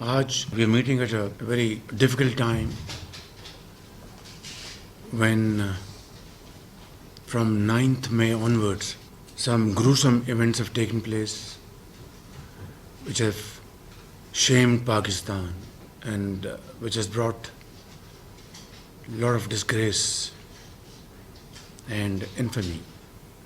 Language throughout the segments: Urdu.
Aaj we are meeting at a very difficult time when from 9th May onwards some gruesome events have taken place which have shamed Pakistan and which has brought a lot of disgrace and infamy.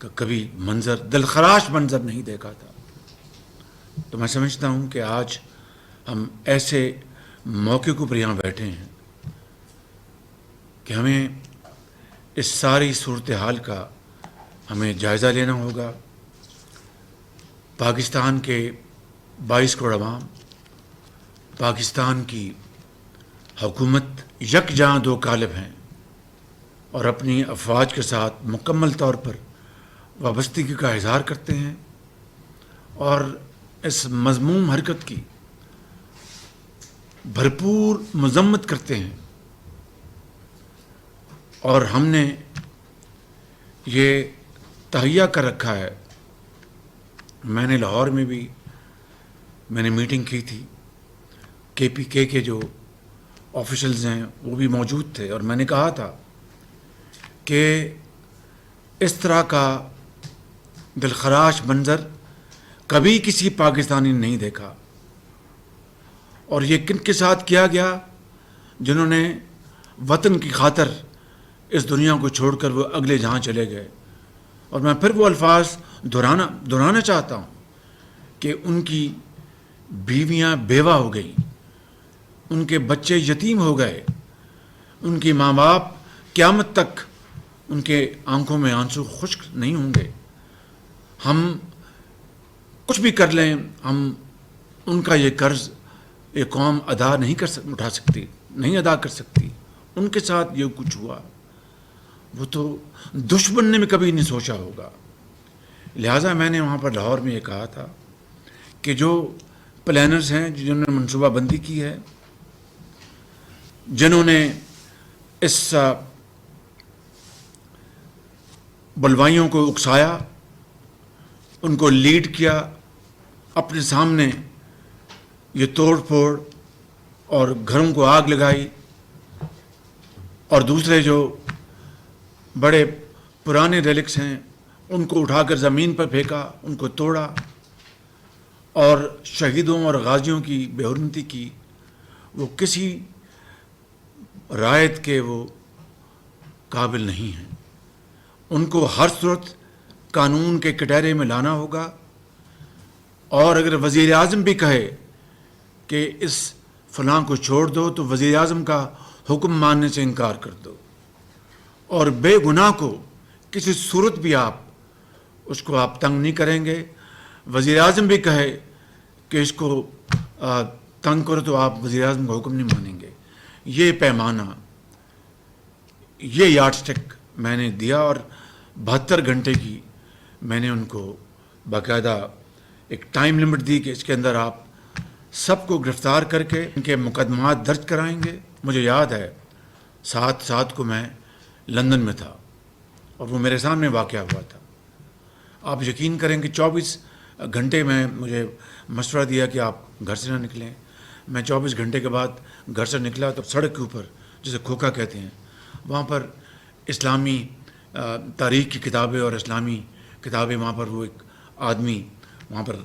کا کبھی منظر دلخراش منظر نہیں دیکھا تھا. تو میں سمجھتا ہوں کہ آج ہم ایسے موقع کو پر یہاں بیٹھے ہیں کہ ہمیں اس ساری صورتحال کا ہمیں جائزہ لینا ہوگا. پاکستان کے 22 کروڑ عوام، پاکستان کی حکومت یکجاں دو قالب ہیں اور اپنی افواج کے ساتھ مکمل طور پر وابستگی کا اظہار کرتے ہیں اور اس مذموم حرکت کی بھرپور مذمت کرتے ہیں. اور ہم نے یہ تہیہ کر رکھا ہے. میں نے لاہور میں بھی میں نے میٹنگ کی تھی، KPK کے جو آفیشلز ہیں وہ بھی موجود تھے، اور میں نے کہا تھا کہ اس طرح کا دلخراش منظر کبھی کسی پاکستانی نے نہیں دیکھا. اور یہ کن کے ساتھ کیا گیا؟ جنہوں نے وطن کی خاطر اس دنیا کو چھوڑ کر وہ اگلے جہاں چلے گئے. اور میں پھر وہ الفاظ دہرانا چاہتا ہوں کہ ان کی بیویاں بیوہ ہو گئیں، ان کے بچے یتیم ہو گئے، ان کے ماں باپ قیامت تک ان کے آنکھوں میں آنسو خشک نہیں ہوں گے. ہم کچھ بھی کر لیں، ہم ان کا یہ قرض یہ قوم ادا نہیں ادا کر سکتی. ان کے ساتھ یہ کچھ ہوا وہ تو دشمن نے بھی کبھی نہیں سوچا ہوگا. لہٰذا میں نے وہاں پر لاہور میں یہ کہا تھا کہ جو پلانرز ہیں، جنہوں نے منصوبہ بندی کی ہے، جنہوں نے اس بلوائیوں کو اکسایا، ان کو لیڈ کیا، اپنے سامنے یہ توڑ پھوڑ اور گھروں کو آگ لگائی، اور دوسرے جو بڑے پرانے ریلکس ہیں ان کو اٹھا کر زمین پر پھینکا، ان کو توڑا، اور شہیدوں اور غازیوں کی بے حرمتی کی. وہ کسی رعایت کے وہ قابل نہیں ہیں. ان کو ہر صورت قانون کے کٹہرے میں لانا ہوگا. اور اگر وزیر اعظم بھی کہے کہ اس فلاں کو چھوڑ دو تو وزیر اعظم کا حکم ماننے سے انکار کر دو. اور بے گناہ کو کسی صورت بھی اس کو آپ تنگ نہیں کریں گے. وزیر اعظم بھی کہے کہ اس کو تنگ کرو تو آپ وزیر اعظم کا حکم نہیں مانیں گے. یہ پیمانہ، یہ یارڈ سٹک میں نے دیا، اور 72 گھنٹے کی میں نے ان کو باقاعدہ ایک ٹائم لمٹ دی کہ اس کے اندر آپ سب کو گرفتار کر کے ان کے مقدمات درج کرائیں گے. مجھے یاد ہے 7/7 کو میں لندن میں تھا اور وہ میرے سامنے واقعہ ہوا تھا. آپ یقین کریں کہ 24 گھنٹے میں مجھے مشورہ دیا کہ آپ گھر سے نہ نکلیں. میں 24 گھنٹے کے بعد گھر سے نکلا تو سڑک کے اوپر، جسے کھوکھا کہتے ہیں، وہاں پر اسلامی تاریخ کی کتابیں اور اسلامی کتابیں، وہاں پر وہ ایک آدمی وہاں پر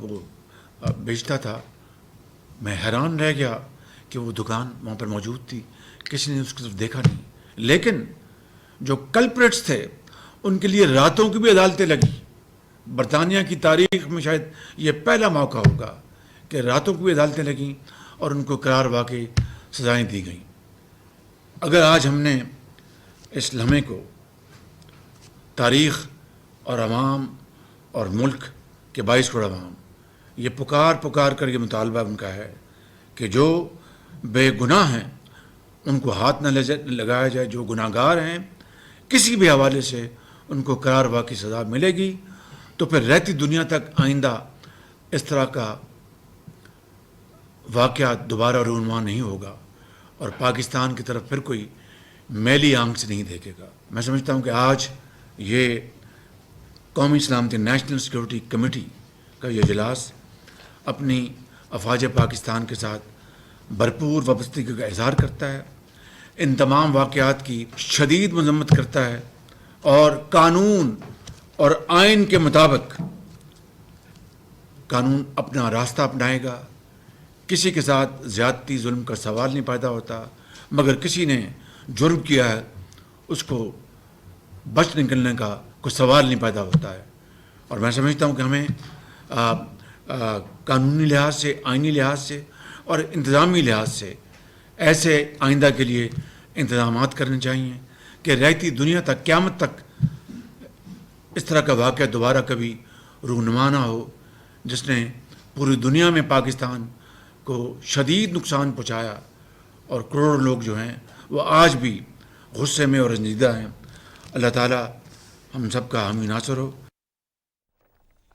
وہ بیچتا تھا. میں حیران رہ گیا کہ وہ دکان وہاں پر موجود تھی، کسی نے اس کی طرف دیکھا نہیں. لیکن جو کلپریٹس تھے ان کے لیے راتوں کی بھی عدالتیں لگی. برطانیہ کی تاریخ میں شاید یہ پہلا موقع ہوگا کہ راتوں کی بھی عدالتیں لگیں اور ان کو قرار واقعی سزائیں دی گئیں. اگر آج ہم نے اس لمحے کو تاریخ اور عوام اور ملک کے 22 کروڑ عوام یہ پکار کر یہ مطالبہ ان کا ہے کہ جو بے گناہ ہیں ان کو ہاتھ نہ لگایا جائے، جو گناہ گار ہیں کسی بھی حوالے سے ان کو قرار واقعی سزا ملے گی، تو پھر رہتی دنیا تک آئندہ اس طرح کا واقعہ دوبارہ رونما نہیں ہوگا اور پاکستان کی طرف پھر کوئی میلی آنکھ سے نہیں دیکھے گا. میں سمجھتا ہوں کہ آج یہ قومی سلامتی نیشنل سیکورٹی کمیٹی کا یہ اجلاس اپنی افواج پاکستان کے ساتھ بھرپور وابستگی کا اظہار کرتا ہے، ان تمام واقعات کی شدید مذمت کرتا ہے اور قانون اور آئین کے مطابق قانون اپنا راستہ اپنائے گا. کسی کے ساتھ زیادتی ظلم کا سوال نہیں پیدا ہوتا، مگر کسی نے جرم کیا ہے اس کو بچ نکلنے کا کوئی سوال نہیں پیدا ہوتا ہے. اور میں سمجھتا ہوں کہ ہمیں قانونی لحاظ سے، آئینی لحاظ سے اور انتظامی لحاظ سے ایسے آئندہ کے لیے انتظامات کرنے چاہیے کہ رہتی دنیا تک، قیامت تک اس طرح کا واقعہ دوبارہ کبھی رونما نہ ہو جس نے پوری دنیا میں پاکستان کو شدید نقصان پہنچایا اور کروڑوں لوگ جو ہیں وہ آج بھی غصے میں اور رنجیدہ ہیں. اللہ تعالیٰ ہم سب کا حامی ناصر ہو.